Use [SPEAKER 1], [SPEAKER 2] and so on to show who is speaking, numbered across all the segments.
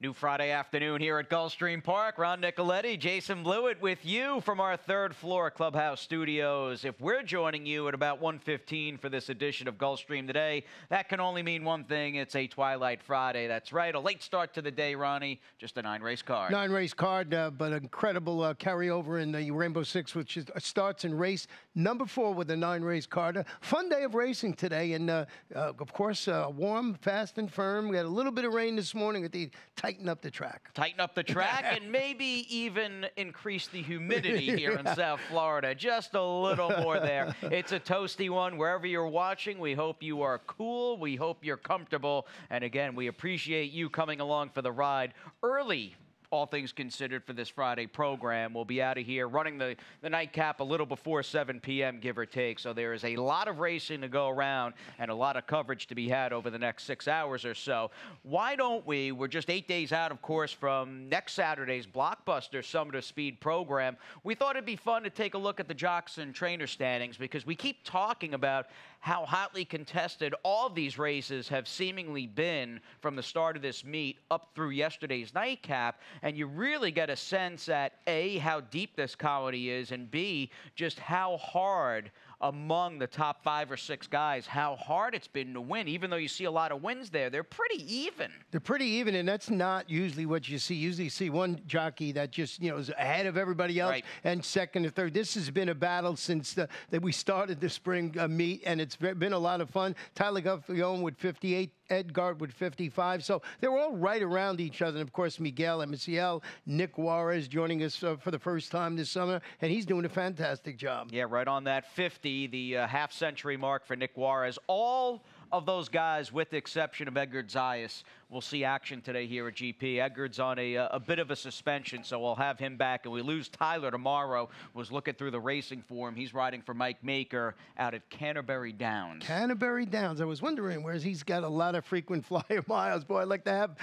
[SPEAKER 1] New Friday afternoon here at Gulfstream Park. Ron Nicoletti, Jason Blewett with you from our third floor clubhouse studios. If we're joining you at about 1:15 for this edition of Gulfstream today, that can only mean one thing. It's a Twilight Friday. That's right. A late start to the day, Ronnie. Just a 9-race card.
[SPEAKER 2] 9-race card, but incredible carryover in the Rainbow Six, which starts in race number 4 with a 9-race card. Fun day of racing today, and of course, warm, fast, and firm. We had a little bit of rain this morning at the tighten up the track.
[SPEAKER 1] Tighten up the track and maybe even increase the humidity here in South Florida. Just a little more there. It's a toasty one. Wherever you're watching, we hope you are cool. We hope you're comfortable. And again, we appreciate you coming along for the ride early. All things considered for this Friday program. We'll be out of here running the nightcap a little before 7 p.m., give or take. So there is a lot of racing to go around and a lot of coverage to be had over the next 6 hours or so. Why don't we're just 8 days out, of course, from next Saturday's blockbuster Summit of Speed program. We thought it'd be fun to take a look at the jocks and trainer standings because we keep talking about how hotly contested all of these races have seemingly been from the start of this meet up through yesterday's nightcap. And you really get a sense at A, how deep this colony is, and B, just how hard among the top 5 or 6 guys, how hard it's been to win. Even though you see a lot of wins there, they're pretty even.
[SPEAKER 2] They're pretty even, and that's not usually what you see. Usually you see one jockey that just, is ahead of everybody else, right, and second or third. This has been a battle since that we started the spring meet, and it's been a lot of fun. Tyler Guffione with 58, Edgard with 55. So they were all right around each other. And, of course, Miguel Maciel, Nick Juarez joining us for the first time this summer, and he's doing a fantastic job.
[SPEAKER 1] Yeah, right on that 50, the half-century mark for Nick Juarez. All of those guys, with the exception of Edgar Zayas, will see action today here at GP. Edgar's on a bit of a suspension, so we'll have him back. And we lose Tyler tomorrow. Was looking through the racing form. He's riding for Mike Maker out at Canterbury Downs.
[SPEAKER 2] Canterbury Downs. I was wondering, whereas he's got a lot of frequent flyer miles. Boy, I'd like to have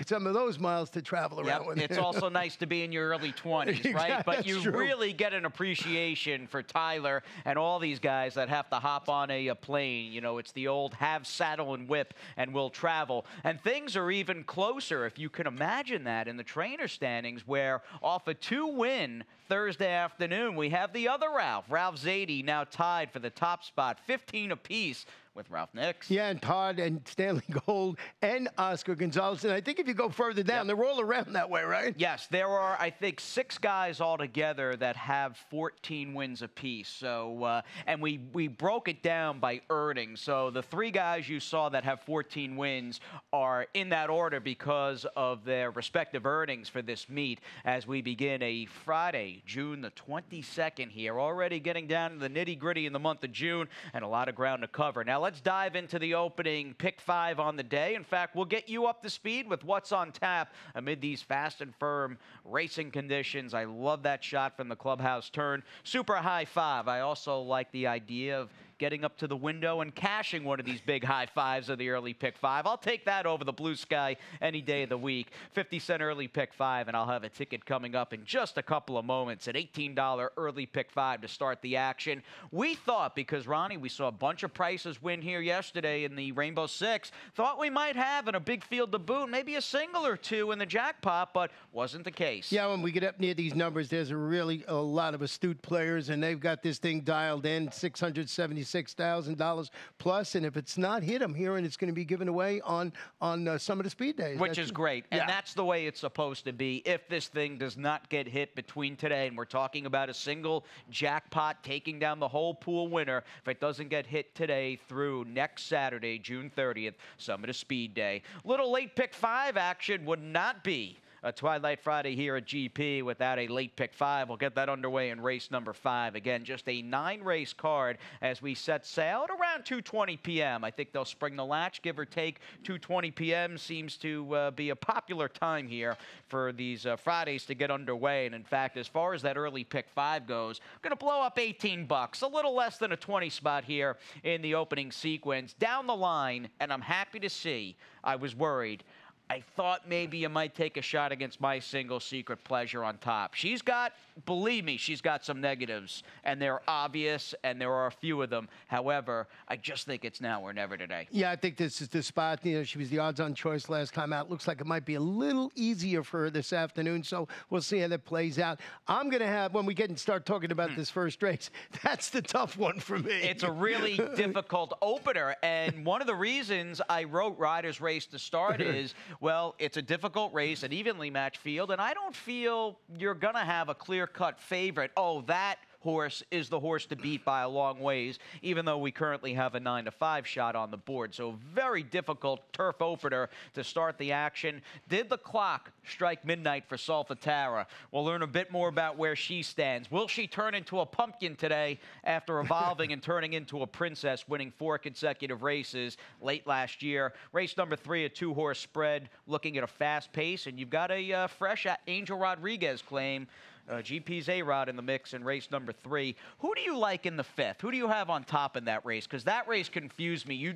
[SPEAKER 2] some of those miles to travel around with.
[SPEAKER 1] It's also nice to be in your early 20s, right? But you really get an appreciation for Tyler and all these guys that have to hop on a plane. It's the old have saddle and whip and will travel. And things are even closer, if you can imagine that, in the trainer standings, where off a 2-win Thursday afternoon, we have the other Ralph Zadie, now tied for the top spot, 15 apiece with Ralph Nix.
[SPEAKER 2] Yeah, and Todd and Stanley Gold and Oscar Gonzalez. And I think if you go further down, they're all around that way, right?
[SPEAKER 1] Yes, there are, I think, 6 guys altogether that have 14 wins apiece. So, and we broke it down by earnings. So the 3 guys you saw that have 14 wins are in that order because of their respective earnings for this meet as we begin a Friday, June the 22nd here. Already getting down to the nitty-gritty in the month of June and a lot of ground to cover. Now, let's dive into the opening pick 5 on the day. In fact, we'll get you up to speed with what's on tap amid these fast and firm racing conditions. I love that shot from the clubhouse turn. Super high 5. I also like the idea of getting up to the window and cashing one of these big high 5s of the early pick 5. I'll take that over the blue sky any day of the week. 50-cent early pick 5, and I'll have a ticket coming up in just a couple of moments. An $18 early pick 5 to start the action. We thought, because, Ronnie, we saw a bunch of prices win here yesterday in the Rainbow Six, thought we might have in a big field to boot, maybe a single or 2 in the jackpot, but wasn't the case.
[SPEAKER 2] Yeah, when we get up near these numbers, there's a lot of astute players, and they've got this thing dialed in, $676,000 plus, and if it's not hit, I'm hearing it's going to be given away on some of the speed days.
[SPEAKER 1] Which is great, and that's the way it's supposed to be. If this thing does not get hit between today, and we're talking about a single jackpot taking down the whole pool winner, if it doesn't get hit today through next Saturday, June 30th, Summit of Speed Day. Little late pick 5 action would not be a Twilight Friday here at GP without a late pick 5. We'll get that underway in race number 5. Again, just a 9-race card as we set sail at around 2:20 p.m. I think they'll spring the latch, give or take. 2:20 p.m. seems to be a popular time here for these Fridays to get underway. And in fact, as far as that early pick 5 goes, I'm going to blow up $18, a little less than a 20 spot here in the opening sequence. Down the line, and I'm happy to see, I was worried, I thought maybe you might take a shot against My Single Secret Pleasure on top. She's got, believe me, she's got some negatives, and they're obvious, and there are a few of them. However, I just think it's now or never today.
[SPEAKER 2] Yeah, I think this is the spot. You know, she was the odds-on choice last time out. Looks like it might be a little easier for her this afternoon, so we'll see how that plays out. I'm going to have, when we get and start talking about this first race, that's the tough one for me.
[SPEAKER 1] It's a really difficult opener, and one of the reasons I wrote Riders Race to start is, well, it's a difficult race, an evenly matched field, and I don't feel you're going to have a clear-cut favorite. Oh, that horse is the horse to beat by a long ways, even though we currently have a 9-5 shot on the board. So very difficult turf opener to start the action. Did the clock strike midnight for Solfatara? We'll learn a bit more about where she stands. Will she turn into a pumpkin today after evolving and turning into a princess, winning 4 consecutive races late last year? Race number 3, a 2-horse spread, looking at a fast pace, and you've got a fresh Angel Rodriguez claim. GP's A-Rod in the mix in race number 3. Who do you like in the 5th? Who do you have on top in that race? Because that race confused me.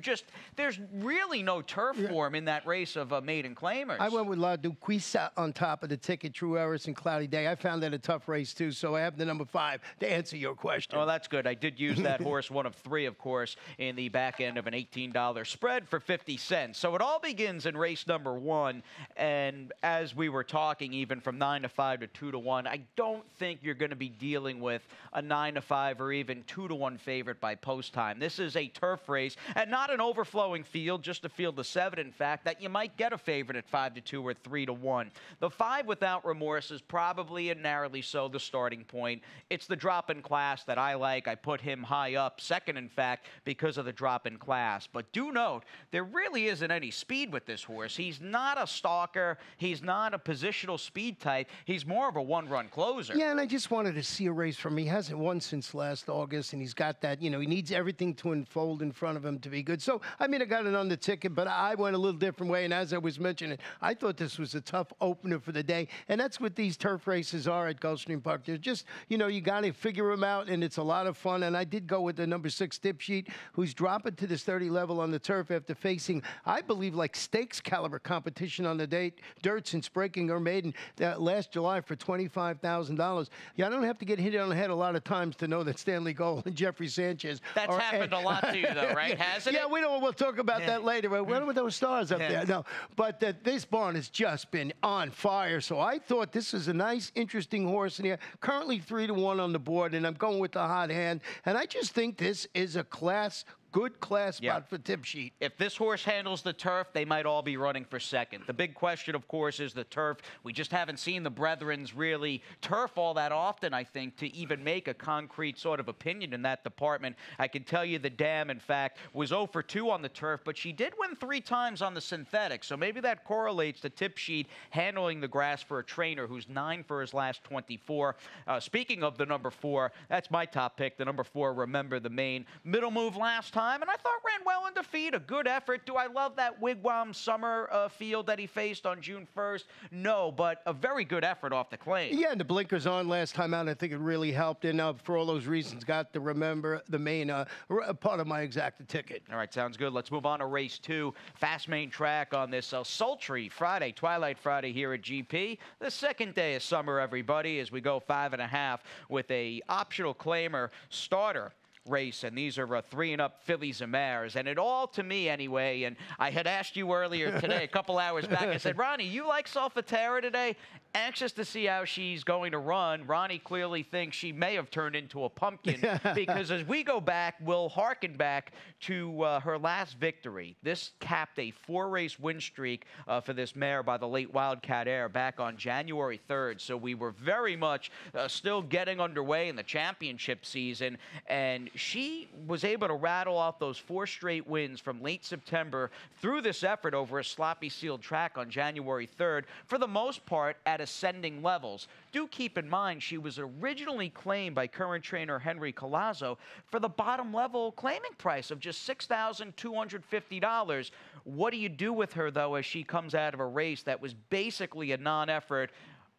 [SPEAKER 1] There's really no turf form in that race of maiden claimers.
[SPEAKER 2] I went with La Duquesa on top of the ticket, True Eris and Cloudy Day. I found that a tough race, too, so I have the number 5 to answer your question.
[SPEAKER 1] Oh, that's good. I did use that horse, one of 3, of course, in the back end of an $18 spread for 50 cents. So it all begins in race number 1, and as we were talking, even from 9-5 to 2-1, I don't think you're going to be dealing with a 9-5 or even 2-1 favorite by post time. This is a turf race and not an overflowing field, just a field of 7, in fact, that you might get a favorite at 5-2 or 3-1. The 5 Without Remorse is probably, and narrowly so, the starting point. It's the drop in class that I like. I put him high up, second, in fact, because of the drop in class. But do note, there really isn't any speed with this horse. He's not a stalker. He's not a positional speed type. He's more of a one-run closer.
[SPEAKER 2] Yeah, and I just wanted to see a race from him. He hasn't won since last August, and he's got that, you know, he needs everything to unfold in front of him to be good. So, I mean, I got it on the ticket, but I went a little different way, and as I was mentioning, I thought this was a tough opener for the day, and that's what these turf races are at Gulfstream Park. They're just, you know, you got to figure them out, and it's a lot of fun, and I did go with the number 6 Dip Sheet, who's dropping to this 30 level on the turf after facing, I believe, like stakes caliber competition on the dirt since breaking her maiden last July for $25,000. Yeah, I don't have to get hit on the head a lot of times to know that Stanley Gold and Jeffrey Sanchez.
[SPEAKER 1] That's happened a lot to you, though, right? Hasn't it?
[SPEAKER 2] Yeah, we'll talk about that later. But what are those stars up there? No, but this barn has just been on fire. So I thought this is a nice, interesting horse in here. Currently 3-1 on the board, and I'm going with the hot hand. And I just think this is a good class spot for Tip Sheet.
[SPEAKER 1] If this horse handles the turf, they might all be running for second. The big question, of course, is the turf. We just haven't seen the Brethrens really turf all that often, I think, to even make a concrete sort of opinion in that department. I can tell you the Dam, in fact, was 0 for 2 on the turf, but she did win 3 times on the synthetic, so maybe that correlates to Tip Sheet handling the grass for a trainer who's 9 for his last 24. Speaking of the number 4, that's my top pick, the number 4, Remember the Main. Middle move last time, and I thought ran well in defeat. A good effort. Do I love that Wigwam Summer field that he faced on June 1st? No, but a very good effort off the claim.
[SPEAKER 2] Yeah, and the blinkers on last time out, I think it really helped. And for all those reasons, got the Remember the Main part of my exacta ticket.
[SPEAKER 1] All right, sounds good. Let's move on to race 2. Fast main track on this sultry Friday, Twilight Friday here at GP. The second day of summer, everybody, as we go 5.5 with a optional claimer starter race, and these are 3 and up fillies and mares, and it all, to me anyway, and I had asked you earlier today, a couple hours back, I said, Ronnie, you like Solfatara today? Anxious to see how she's going to run. Ronnie clearly thinks she may have turned into a pumpkin because as we go back, we'll harken back to her last victory. This capped a 4-race win streak for this mare by the late Wildcat Air back on January 3rd. So we were very much still getting underway in the championship season, and she was able to rattle off those 4 straight wins from late September through this effort over a sloppy sealed track on January 3rd, for the most part at ascending levels. Do keep in mind she was originally claimed by current trainer Henry Colazzo for the bottom level claiming price of just $6,250. What do you do with her, though, as she comes out of a race that was basically a non-effort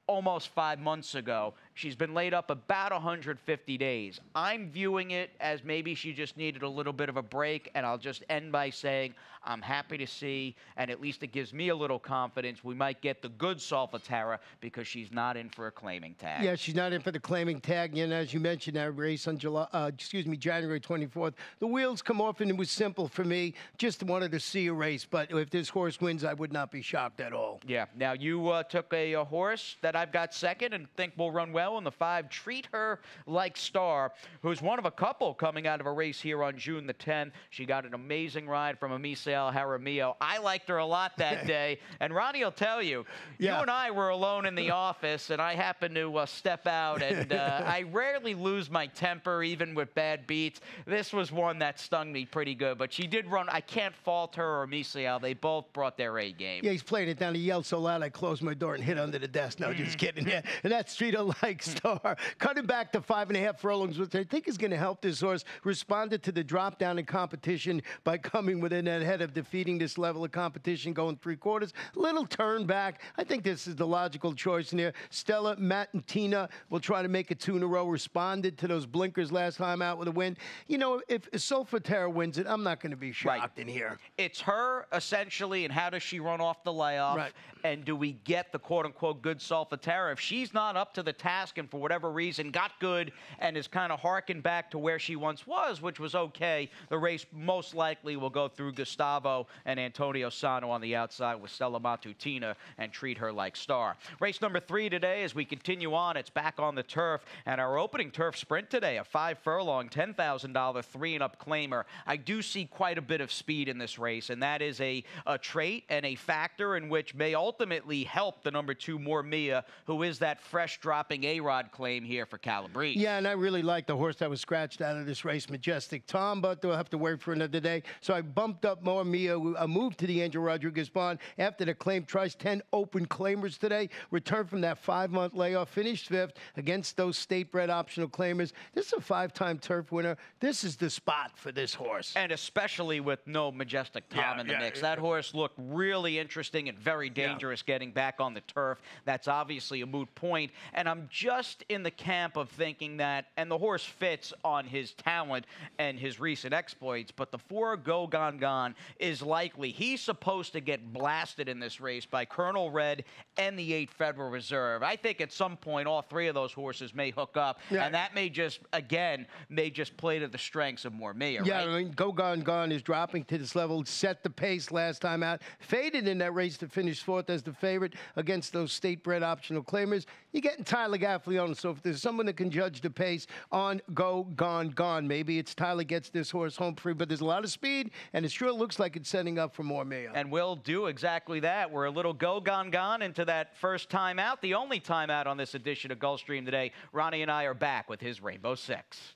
[SPEAKER 1] almost 5 months ago. She's been laid up about 150 days. I'm viewing it as maybe she just needed a little bit of a break, and I'll just end by saying I'm happy to see, and at least it gives me a little confidence we might get the good Solfatara because she's not in for a claiming tag.
[SPEAKER 2] Yeah, she's not in for the claiming tag. And as you mentioned, that race on January 24th, the wheels come off, and it was simple for me. Just wanted to see a race, but if this horse wins, I would not be shocked at all.
[SPEAKER 1] Yeah. Now, you took a horse that I've got second and think will run well in the 5, Treat Her Like Star, who's one of a couple coming out of a race here on June the 10th. She got an amazing ride from Amisael Jaramillo. I liked her a lot that day, and Ronnie will tell you, you and I were alone in the office, and I happened to step out, and I rarely lose my temper, even with bad beats. This was one that stung me pretty good, but she did run. I can't fault her or Amisael. They both brought their A game.
[SPEAKER 2] Yeah, he's playing it down. He yelled so loud I closed my door and hid under the desk. No, just kidding. Yeah, and that's Treat Her Like Star. Cutting back to 5.5 furlongs, which I think is going to help this horse. Responded to the drop down in competition by coming within that head of defeating this level of competition, going 3/4. Little turn back. I think this is the logical choice in there. Stella Mattina will try to make it 2 in a row. Responded to those blinkers last time out with a win. You know, if Solfatara wins it, I'm not going to be shocked in here.
[SPEAKER 1] It's her, essentially, and how does she run off the layoff?
[SPEAKER 2] Right.
[SPEAKER 1] And do we get the quote-unquote good Solfatara? If she's not up to the task and for whatever reason got good and is kind of harkened back to where she once was, which was okay, the race most likely will go through Gustavo and Antonio Sano on the outside with Stella Matutina and Treat Her Like Star. Race number 3 today, as we continue on, it's back on the turf, and our opening turf sprint today, a 5 furlong, $10,000 3-and-up claimer. I do see quite a bit of speed in this race, and that is a trait and a factor in which may ultimately help the number 2 More Mia, who is that fresh dropping A-Rod claim here for Calabrese.
[SPEAKER 2] Yeah, and I really like the horse that was scratched out of this race, Majestic Tom, but they'll have to wait for another day. So I bumped up More Mia, a move to the Angel Rodriguez bond after the claim. Tries 10 open claimers today. Returned from that 5-month layoff. Finished 5th against those state-bred optional claimers. This is a 5-time turf winner. This is the spot for this horse.
[SPEAKER 1] And especially with no Majestic Tom in the mix. That horse looked really interesting and very dangerous getting back on the turf. That's obviously a moot point. And I'm just in the camp of thinking that, and the horse fits on his talent and his recent exploits, but the 4 Go Gone Gone is likely. He's supposed to get blasted in this race by Colonel Red and the 8 Federal Reserve. I think at some point all 3 of those horses may hook up, and that may just, again, may just play to the strengths of More Mia,
[SPEAKER 2] yeah,
[SPEAKER 1] right?
[SPEAKER 2] I mean, Go Gone Gone is dropping to this level, set the pace last time out, faded in that race to finish 4th as the favorite against those state-bred optional claimers. You're getting Tyler Gaffalione, so if there's someone that can judge the pace on Go Gone Gone, maybe it's Tyler gets this horse home free, but there's a lot of speed, and it sure looks like it's setting up for More Mia.
[SPEAKER 1] And we'll do exactly that. We're a little Go Gone Gone into that first time out, the only time out on this edition of Gulfstream today. Ronnie and I are back with his Rainbow Six.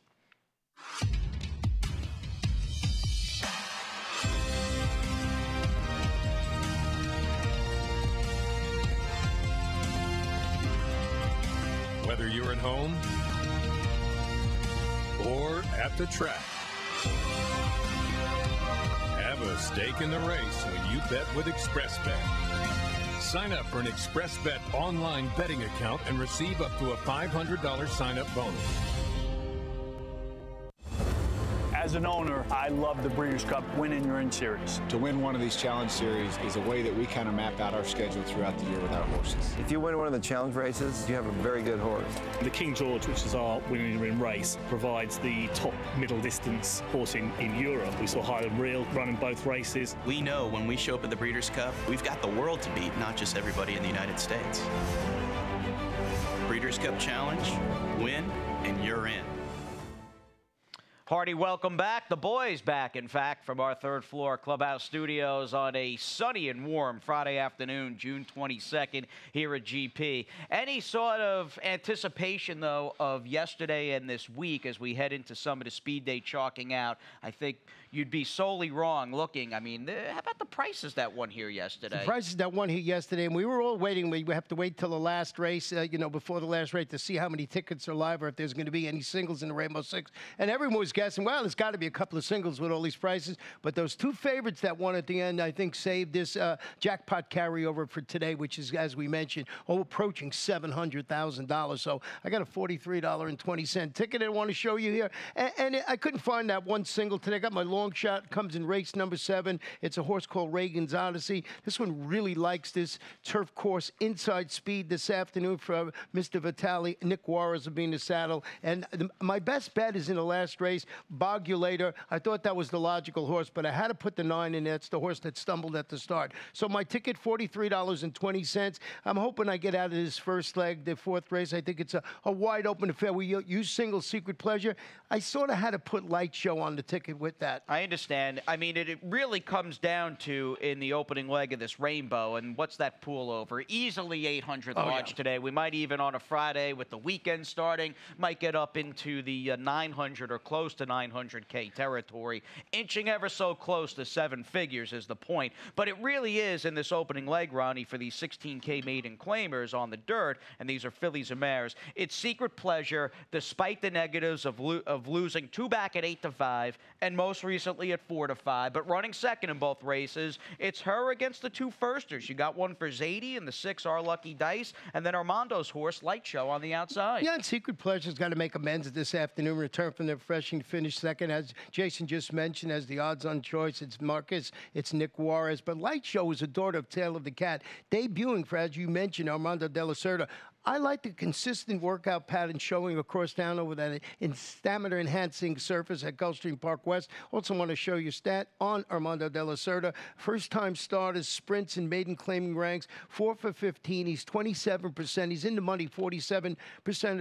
[SPEAKER 3] Whether you're at home or at the track, have a stake in the race when you bet with ExpressBet. Sign up for an ExpressBet online betting account and receive up to a $500 sign-up bonus.
[SPEAKER 4] As an owner, I love the Breeders' Cup Win in Your In series.
[SPEAKER 5] To win one of these challenge series is a way that we kind of map out our schedule throughout the year with our horses.
[SPEAKER 6] If you win one of the challenge races, you have a very good horse.
[SPEAKER 7] The King George, which is our Win in Your In race, provides the top middle distance horsing in Europe. We saw Highland Reel run in both races.
[SPEAKER 8] We know when we show up at the Breeders' Cup, we've got the world to beat, not just everybody in the United States. Breeders' Cup Challenge, win, and you're in.
[SPEAKER 1] Hardy, welcome back. The boys back, in fact, from our 3rd floor clubhouse studios on a sunny and warm Friday afternoon, June 22nd, here at GP. Any sort of anticipation, though, of yesterday and this week as we head into some of the speed day chalking out? I think you'd be solely wrong looking. I mean, how about the prices that won here yesterday?
[SPEAKER 2] The prices that won here yesterday, and we were all waiting. We have to wait till the last race, before the last race to see how many tickets are live or if there's going to be any singles in the Rainbow Six. And everyone was guessing, well, there's got to be a couple of singles with all these prices. But those two favorites that won at the end, I think, saved this jackpot carryover for today, which is, as we mentioned, approaching $700,000. So I got a $43.20 ticket I want to show you here. And I couldn't find that one single today. I got my long shot. Comes in race number 7. It's a horse called Reagan's Odyssey. This one really likes this turf course inside speed this afternoon for Mr. Vitale. Nick Juarez will be in the saddle. And my best bet is in the last race, Bogulator. I thought that was the logical horse, but I had to put the 9 in there. It's the horse that stumbled at the start. So my ticket, $43.20. I'm hoping I get out of this first leg, the 4th race. I think it's a wide open affair. We use single Secret Pleasure. I sort of had to put Light Show on the ticket with that.
[SPEAKER 1] I understand. I mean, it really comes down to in the opening leg of this Rainbow, and what's that pool over? Easily 800 large today. We might even on a Friday with the weekend starting, might get up into the 900 or close to 900K territory. Inching ever so close to 7 figures is the point. But it really is in this opening leg, Ronnie, for these 16K maiden claimers on the dirt, and these are fillies and mares. It's Secret Pleasure, despite the negatives of losing 2 back at 8-5, and most recently at 4-5, but running second in both races. It's her against the 2 firsters. You got one for Zadie and the 6 Our Lucky Dice, and then Armando's horse, Light Show, on the outside.
[SPEAKER 2] Yeah, and Secret Pleasure's got to make amends this afternoon. Return from their refreshing finish second, as Jason just mentioned, as the odds-on choice. It's Marcus, it's Nick Juarez, but Light Show is a daughter of Tail of the Cat, debuting for, as you mentioned, Armando de la Cerda. I like the consistent workout pattern showing across town over that in stamina-enhancing surface at Gulfstream Park West. Also want to show you stat on Armando de la Cerda. First-time starters, sprints, and maiden claiming ranks, 4 for 15. He's 27%. He's in the money 47%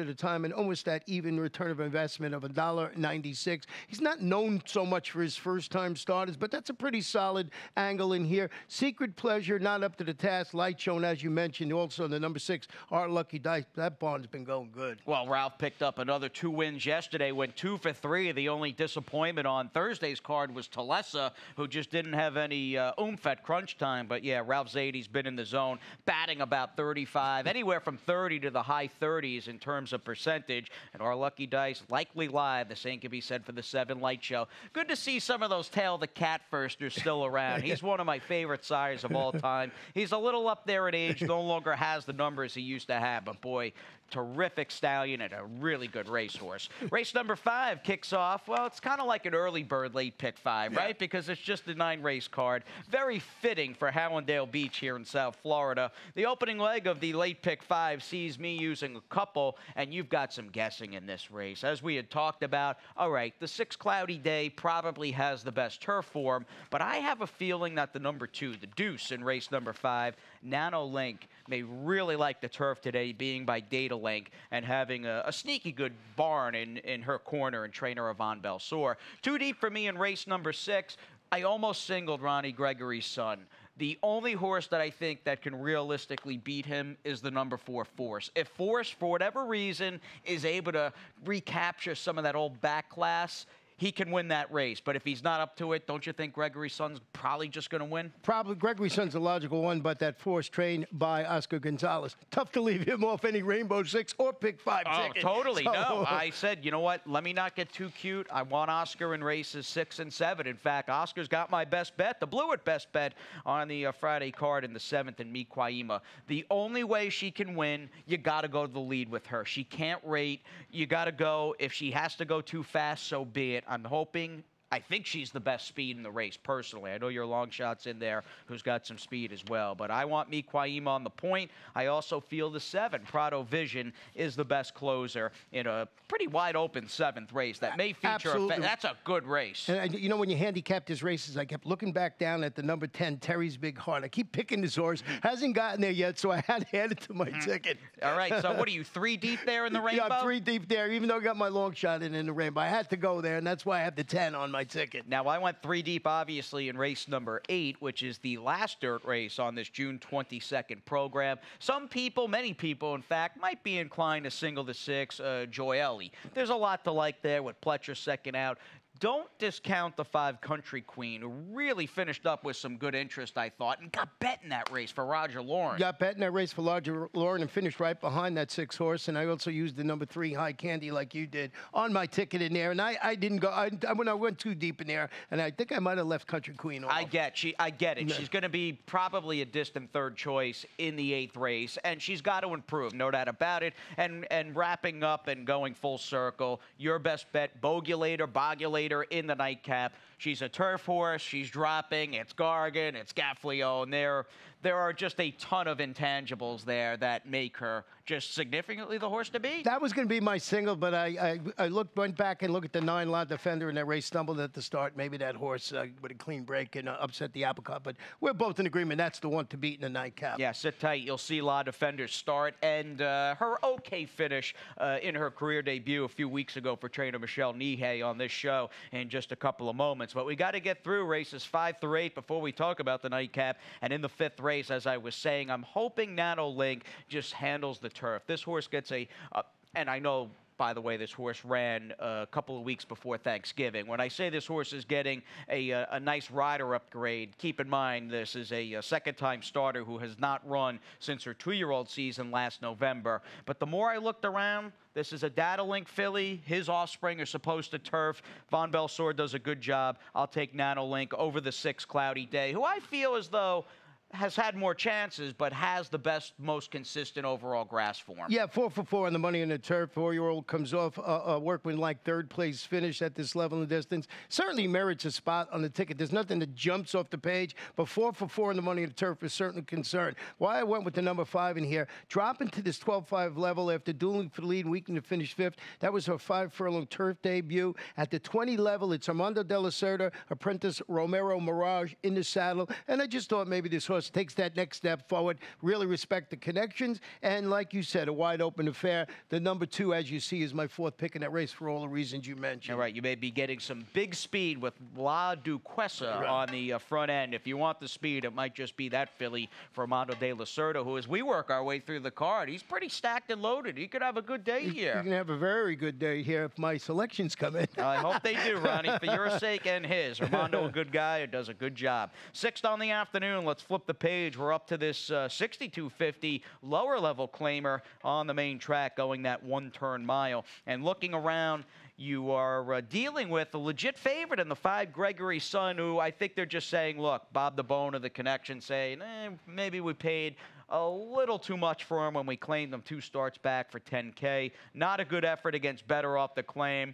[SPEAKER 2] of the time, and almost that even return of investment of $1.96. He's not known so much for his first-time starters, but that's a pretty solid angle in here. Secret Pleasure, not up to the task. Light Show, and as you mentioned, also the number 6, Our Lucky Dice. That barn's been going good.
[SPEAKER 1] Well, Ralph picked up another 2 wins yesterday, went 2 for 3. The only disappointment on Thursday's card was Talesa, who just didn't have any oomph at crunch time. But yeah, Ralph Zadie's been in the zone, batting about 35, anywhere from 30 to the high 30s in terms of percentage. And Our Lucky Dice likely live. The same can be said for the 7 Light Show. Good to see some of those Tail the Cat firsters still around. He's one of my favorite sires of all time. He's a little up there in age, no longer has the numbers he used to have. But boy, terrific stallion and a really good racehorse. Race number 5 kicks off. Well, it's kind of like an early bird, late pick 5, right? Because it's just a 9-race card. Very fitting for Hallandale Beach here in South Florida. The opening leg of the late pick 5 sees me using a couple, and you've got some guessing in this race. As we had talked about, all right, the 6 Cloudy Day probably has the best turf form, but I have a feeling that the number 2, the Deuce in race number 5, Nano Link, may really like the turf today, being by Data Link and having a sneaky good barn in her corner and trainer Yvonne Belsour. 2 deep for me in race number 6. I almost singled Ronnie Gregory's son. The only horse that I think that can realistically beat him is the number 4, Force. If Force, for whatever reason, is able to recapture some of that old back class, he can win that race. But if he's not up to it, don't you think Gregory's son's probably just going to win?
[SPEAKER 2] Probably. Gregory's son's a logical one, but that Force trained by Oscar Gonzalez. Tough to leave him off any Rainbow 6 or pick 5 ticket.
[SPEAKER 1] Oh, totally. So, no, I said, you know what? Let me not get too cute. I want Oscar in races 6 and 7. In fact, Oscar's got my best bet, the Blewett best bet on the Friday card in the 7th in Miquaima. The only way she can win, you got to go to the lead with her. She can't rate. You got to go. If she has to go too fast, so be it. I'm hoping. I think she's the best speed in the race, personally. I know your long shot's in there, who's got some speed as well. But I want Miquaima on the point. I also feel the 7, Prado Vision, is the best closer in a pretty wide-open 7th race. That may feature that's a good race.
[SPEAKER 2] And you know, when you handicapped his races, I kept looking back down at the number 10, Terry's Big Heart. I keep picking this horse. Hasn't gotten there yet, so I had to add it to my ticket.
[SPEAKER 1] All right, so what are you, 3 deep there in the Rainbow?
[SPEAKER 2] Yeah, I'm 3 deep there, even though I got my long shot in the Rainbow. I had to go there, and that's why I have the 10 on my ticket.
[SPEAKER 1] Now, I went 3 deep, obviously, in race number 8, which is the last dirt race on this June 22nd program. Some people, many people, in fact, might be inclined to single the 6, Joy Ellie. There's a lot to like there with Pletcher second out. don't discount the 5 Country Queen, who really finished up with some good interest, I thought, and got bet in that race for Roger Lauren.
[SPEAKER 2] Got bet in that race for Roger Lauren and finished right behind that 6 horse. And I also used the number 3 High Candy like you did on my ticket in there. And I didn't go. I went too deep in there, and I think I might have left Country Queen off.
[SPEAKER 1] I get it. She's going to be probably a distant 3rd choice in the 8th race, and she's got to improve, no doubt about it. And wrapping up and going full circle, your best bet, Bogulator in the nightcap. She's a turf horse. She's dropping. It's Gargan. It's Gaffleon. There are just a ton of intangibles there that make her just significantly the horse to beat.
[SPEAKER 2] That was going to be my single, but I went back and looked at the 9 La Defender, and that race stumbled at the start. Maybe that horse with a clean break and upset the apple cart. But we're both in agreement. That's the one to beat in the nightcap.
[SPEAKER 1] Yeah, sit tight. You'll see La Defender start, and her okay finish in her career debut a few weeks ago for trainer Michelle Nihei on this show in just a couple of moments. But we got to get through races 5 through 8 before we talk about the nightcap. And in the 5th race, as I was saying, I'm hoping Nano Link just handles the turf. This horse gets and I know, by the way, this horse ran a couple of weeks before Thanksgiving. When I say this horse is getting a nice rider upgrade, keep in mind this is a second-time starter who has not run since her 2-year-old season last November. But the more I looked around, this is a Data Link filly. His offspring are supposed to turf. Von Belsor does a good job. I'll take Nano Link over the 6 Cloudy Day, who I feel as though has had more chances, but has the best, most consistent overall grass form.
[SPEAKER 2] Yeah, 4 for 4 on the money in the turf. 4-year-old comes off a workman-like 3rd place finish at this level of distance. Certainly merits a spot on the ticket. There's nothing that jumps off the page, but 4 for 4 on the money in the turf is certainly concerned. Why I went with the number 5 in here, dropping to this 12-5 level after dueling for the lead and weakening to finish 5th. That was her 5-furlong turf debut. At the 20 level, it's Armando de la Cerda, apprentice Romero Mirage in the saddle, and I just thought maybe this horse takes that next step forward, really respect the connections, and like you said, a wide open affair. The number 2, as you see, is my 4th pick in that race for all the reasons you mentioned.
[SPEAKER 1] All right, you may be getting some big speed with La Duquesa on the front end. If you want the speed, it might just be that filly for Armando de la Cerda, who, as we work our way through the card, he's pretty stacked and loaded. He could have a good day here.
[SPEAKER 2] You can have a very good day here if my selections come in.
[SPEAKER 1] I hope they do, Ronnie, for your sake and his. Armando, a good guy who does a good job. 6th on the afternoon. Let's flip the page. We're up to this 6250 lower level claimer on the main track going that 1-turn mile. And looking around, you are dealing with a legit favorite in the 5 Gregory Sun, who I think they're just saying, look, Bob the Bone of the connection saying, maybe we paid a little too much for him when we claimed him 2 starts back for $10K. Not a good effort against Better Off the Claim.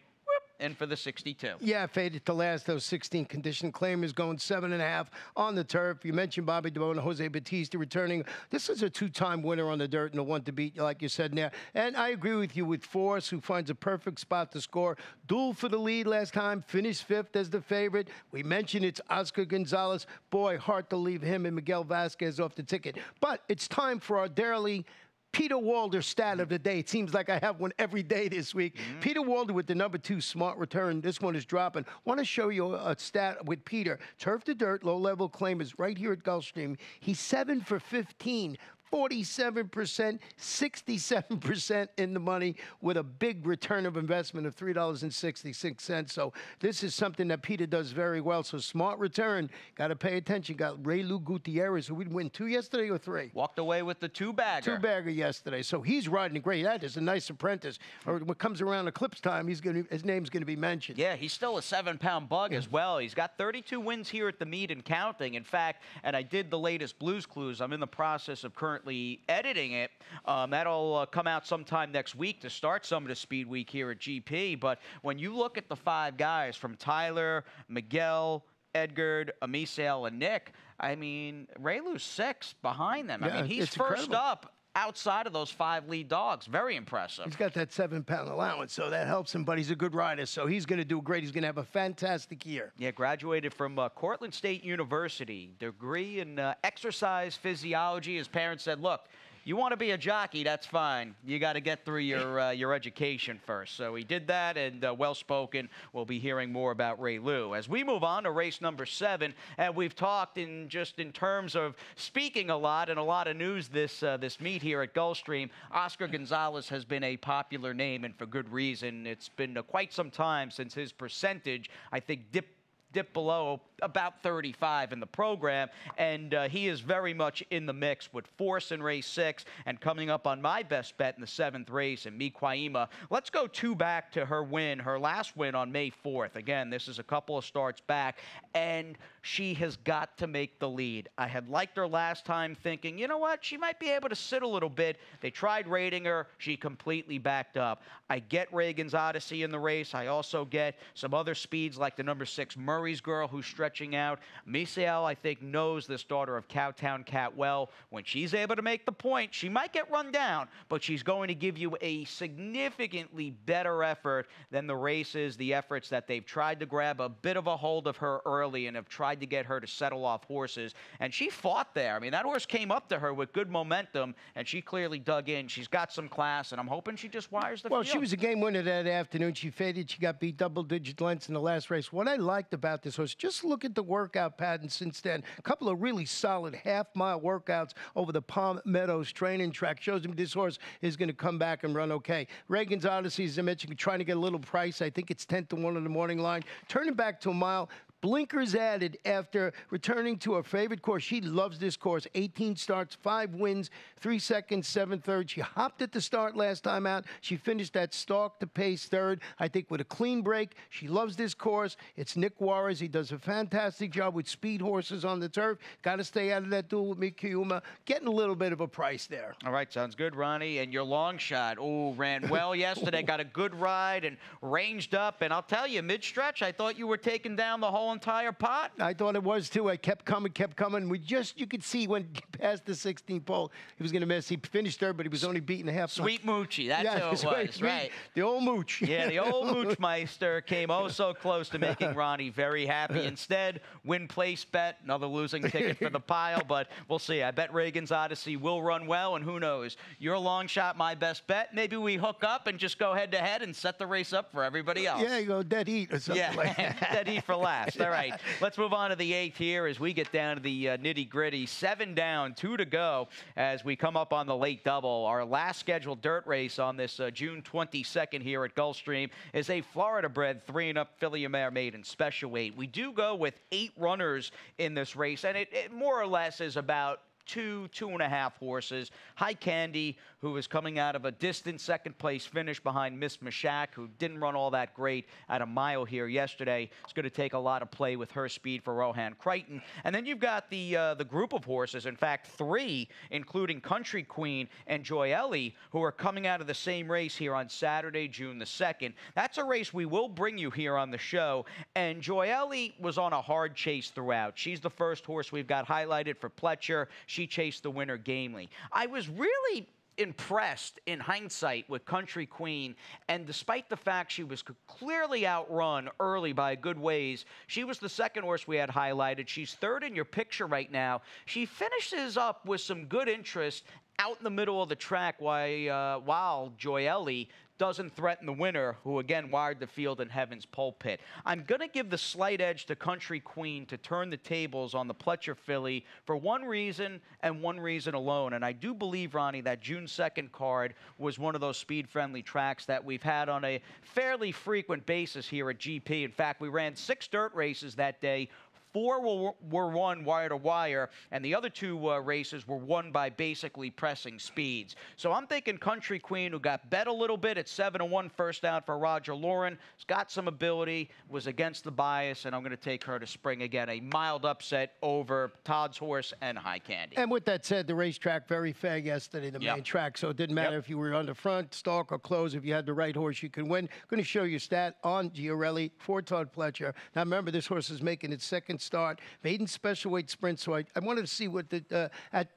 [SPEAKER 1] And for the 62.
[SPEAKER 2] Yeah, faded to last. Those 16 condition claimers going 7.5 on the turf. You mentioned Bobby DeBone and Jose Batista returning. This is a 2-time winner on the dirt and a 1 to beat, like you said there. And I agree with you with Force, who finds a perfect spot to score. Duel for the lead last time, finished 5th as the favorite. We mentioned it's Oscar Gonzalez. Boy, hard to leave him and Miguel Vasquez off the ticket. But it's time for our daily Peter Walder stat of the day. It seems like I have one every day this week. Peter Walder with the number 2 smart return. This one is dropping. Want to show you a stat with Peter. Turf to dirt, low-level claim is right here at Gulfstream. He's 7 for 15. 47%, 67% in the money with a big return of investment of $3.66. So this is something that Peter does very well. So smart return. Got to pay attention. Got Ray Lou Gutierrez, who we'd win 2 yesterday or 3.
[SPEAKER 1] Walked away with the 2-bagger.
[SPEAKER 2] 2-bagger yesterday. So he's riding great. That is a nice apprentice. Or when it comes around Eclipse time, his name's going to be mentioned.
[SPEAKER 1] Yeah, he's still a 7-pound bug as well. He's got 32 wins here at the meet and counting. In fact, and I did the latest Blues Clues. I'm in the process of currently editing it. That'll come out sometime next week to start some of the Speed Week here at GP. But when you look at the 5 guys from Tyler, Miguel, Edgar, Amisel, and Nick, I mean, Raylu's 6 behind them.
[SPEAKER 2] Yeah,
[SPEAKER 1] I mean, he's first
[SPEAKER 2] incredible.
[SPEAKER 1] up outside of those 5 lead dogs. Very impressive.
[SPEAKER 2] He's got that 7-pound allowance, so that helps him, but he's a good rider, so he's going to do great. He's going to have a fantastic year.
[SPEAKER 1] Yeah, graduated from Cortland State University. Degree in exercise physiology. His parents said, look, you want to be a jockey, that's fine. You got to get through your education first. So he did that, and well-spoken. We'll be hearing more about Ray Lou. As we move on to race number 7, and we've talked in terms of speaking a lot and a lot of news this meet here at Gulfstream. Oscar Gonzalez has been a popular name, and for good reason. It's been quite some time since his percentage, I think, dipped below about 35 in the program, and he is very much in the mix with force in race 6 and coming up on my best bet in the 7th race in Miquaima. Let's go 2 back to her win, her last win on May 4th. Again, this is a couple of starts back, and she has got to make the lead. I had liked her last time, thinking, you know what, she might be able to sit a little bit. They tried rating her. She completely backed up. I get Reagan's Odyssey in the race. I also get some other speeds like the number 6 Murray's Girl, who's stretching out. Misael, I think, knows this daughter of Cowtown Cat well. When she's able to make the point, she might get run down, but she's going to give you a significantly better effort than the races, the efforts that they've tried to grab a bit of a hold of her early and have tried to get her to settle off horses. And she fought there. I mean, that horse came up to her with good momentum, and she clearly dug in. She's got some class, and I'm hoping she just wires the field.
[SPEAKER 2] She was a game winner that afternoon. She faded. She got beat double-digit lengths in the last race. What I liked about this horse, just look at the workout pattern since then. A couple of really solid half-mile workouts over the Palm Meadows training track. Shows me this horse is going to come back and run okay. Reagan's Odyssey, as I mentioned, trying to get a little price. I think it's 10-1 on the morning line. Turning back to a mile. Blinkers added after returning to her favorite course. She loves this course. 18 starts, 5 wins, 3 seconds, 7 thirds. She hopped at the start last time out. She finished that stalk to pace third, I think, with a clean break. She loves this course. It's Nick Juarez. He does a fantastic job with speed horses on the turf. Got to stay out of that duel with Miquaima. Getting a little bit of a price there.
[SPEAKER 1] All right, sounds good, Ronnie. And your long shot, ran well yesterday. Got a good ride and ranged up. And I'll tell you, mid-stretch, I thought you were taking down the whole entire pot.
[SPEAKER 2] I thought it was too. I kept coming. You could see when past the 16th pole, he was going to miss. He finished third, but he was only beaten a half.
[SPEAKER 1] Sweet Moochie, that's who it was, right?
[SPEAKER 2] The old Mooch.
[SPEAKER 1] Yeah, the old Moochmeister came so close to making Ronnie very happy. Instead, win place bet, another losing ticket for the pile, but we'll see. I bet Reagan's Odyssey will run well, and who knows? Your long shot, my best bet. Maybe we hook up and just go head-to-head and set the race up for everybody else.
[SPEAKER 2] Yeah, you go dead heat or something like that.
[SPEAKER 1] Dead heat for last. All right. Let's move on to the 8th here as we get down to the nitty-gritty. 7 down, 2 to go as we come up on the late double. Our last scheduled dirt race on this June 22nd here at Gulfstream is a Florida-bred 3-and-up filly mare maiden special weight. We do go with 8 runners in this race, and it more or less is about 2.5 horses. High Candy, who is coming out of a distant second-place finish behind Miss Mashak, who didn't run all that great at a mile here yesterday. It's going to take a lot of play with her speed for Rohan Crichton. And then you've got the group of horses, in fact, 3, including Country Queen and Joyelli, who are coming out of the same race here on Saturday, June the 2nd. That's a race we will bring you here on the show. And Joyelli was on a hard chase throughout. She's the first horse we've got highlighted for Pletcher. She chased the winner gamely. I was really impressed in hindsight with Country Queen, and despite the fact she was clearly outrun early by a good ways, she was the second horse we had highlighted. She's third in your picture right now. She finishes up with some good interest out in the middle of the track while Joyelli doesn't threaten the winner, who again wired the field in Heaven's pulpit. I'm going to give the slight edge to Country Queen to turn the tables on the Pletcher filly for one reason and one reason alone. And I do believe, Ronnie, that June 2nd card was one of those speed-friendly tracks that we've had on a fairly frequent basis here at GP. In fact, we ran 6 dirt races that day. 4 were won wire to wire, and the other 2 races were won by basically pressing speeds. So I'm thinking Country Queen, who got bet a little bit at 7-1 first down for Roger Lauren, has got some ability, was against the bias, and I'm going to take her to spring again. A mild upset over Todd's horse and High Candy.
[SPEAKER 2] And with that said, the racetrack very fair yesterday, the main track, so it didn't matter if you were on the front, stalk, or close. If you had the right horse, you could win. I'm going to show you a stat on Giorelli for Todd Pletcher. Now remember, this horse is making its second start. Maiden special weight sprint, so I wanted to see what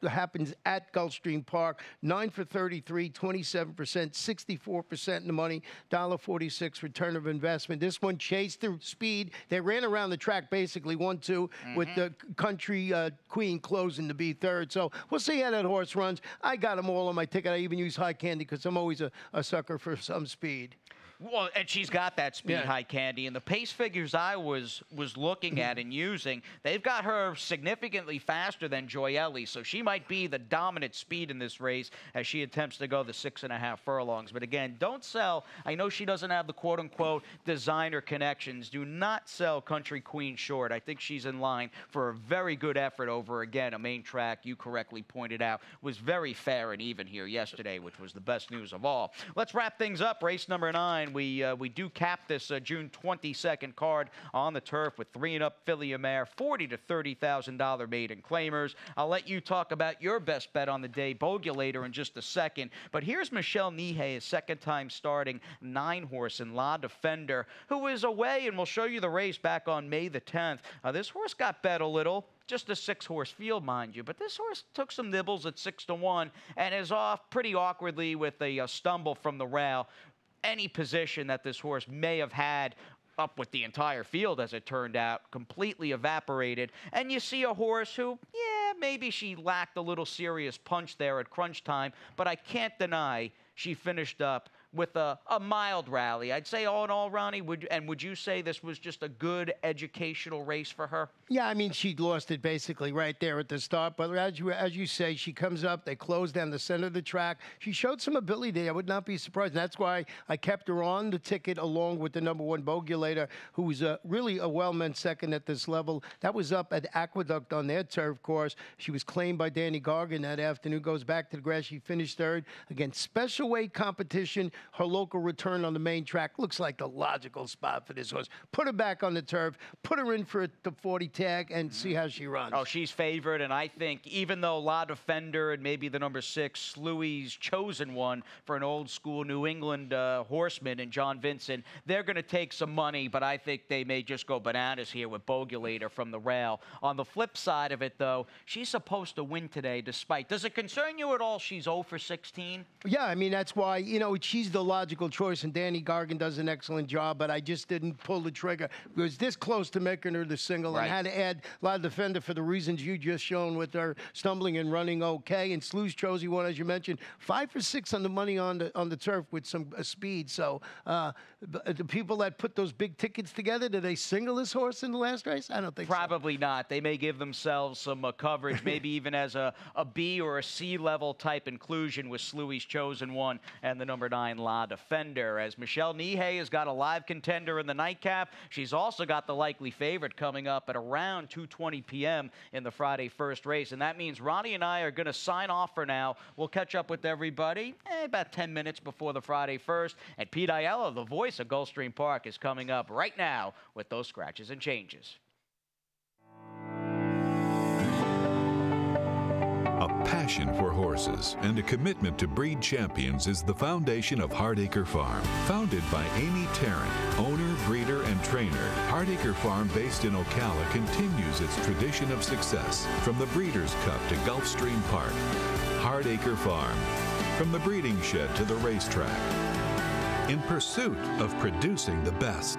[SPEAKER 2] happens at Gulfstream Park. 9 for 33, 27%, 64% in the money, $1.46 return of investment. This one chased through speed. They ran around the track basically 1-2 with the Country Queen closing to be third. So we'll see how that horse runs. I got them all on my ticket. I even use High Candy because I'm always a sucker for some speed.
[SPEAKER 1] Well, and she's got that speed, High Candy. And the pace figures I was looking at and using, they've got her significantly faster than Joyelli, so she might be the dominant speed in this race as she attempts to go the 6.5 furlongs. But again, don't sell. I know she doesn't have the quote-unquote designer connections. Do not sell Country Queen short. I think she's in line for a very good effort over, again, a main track you correctly pointed out was very fair and even here yesterday, which was the best news of all. Let's wrap things up. Race number 9. We do cap this June 22nd card on the turf with 3-and-up filly and mare, $40,000 to $30,000 maiden claimers. I'll let you talk about your best bet on the day, Bogulator, in just a second. But here's Michelle Nihe, his second time starting 9-horse in La Defender, who is away, and we'll show you the race back on May the 10th. This horse got bet a little. Just a 6-horse field, mind you. But this horse took some nibbles at 6-1 and is off pretty awkwardly with a stumble from the rail. Any position that this horse may have had up with the entire field, as it turned out, completely evaporated. And you see a horse who, yeah, maybe she lacked a little serious punch there at crunch time, but I can't deny she finished up with a mild rally. I'd say all in all, Ronnie, would you say this was just a good educational race for her?
[SPEAKER 2] Yeah, I mean, she lost it basically right there at the start. But as you say, she comes up, they close down the center of the track. She showed some ability. I would not be surprised. And that's why I kept her on the ticket along with the #1 Bogulator, who was really a well-meant second at this level. That was up at Aqueduct on their turf course. She was claimed by Danny Gargan that afternoon, goes back to the grass. She finished third. Again, special weight competition. Her local return on the main track looks like the logical spot for this horse. Put her back on the turf, put her in for the 40 tag, and see how she runs.
[SPEAKER 1] Oh, she's favored, and I think even though La Defender and maybe the #6, Louis' chosen one for an old-school New England horseman and John Vincent, they're going to take some money, but I think they may just go bananas here with Bogulator from the rail. On the flip side of it, though, she's supposed to win today despite. Does it concern you at all she's 0 for 16?
[SPEAKER 2] Yeah, I mean, that's why, she's the logical choice, and Danny Gargan does an excellent job, but I just didn't pull the trigger. It was this close to making her the single, and had to add La Defender for the reasons you just shown with her stumbling and running okay. And Sluice chose one, as you mentioned, 5 for 6 on the money on the turf with some speed. So the people that put those big tickets together, did they single this horse in the last race? I don't think
[SPEAKER 1] Probably not. They may give themselves some coverage, maybe even as a B or a C level type inclusion with Sluice chosen one and the #9 La Defender. As Michelle Nihe has got a live contender in the nightcap, she's also got the likely favorite coming up at around 2:20 p.m. in the Friday first race. And that means Ronnie and I are going to sign off for now. We'll catch up with everybody about 10 minutes before the Friday first. And Pete Aiello, the voice of Gulfstream Park, is coming up right now with those scratches and changes.
[SPEAKER 9] A passion for horses and a commitment to breed champions is the foundation of Hardacre Farm. Founded by Amy Tarrant, owner, breeder, and trainer, Hardacre Farm, based in Ocala, continues its tradition of success from the Breeders' Cup to Gulfstream Park. Hardacre Farm, from the breeding shed to the racetrack, in pursuit of producing the best.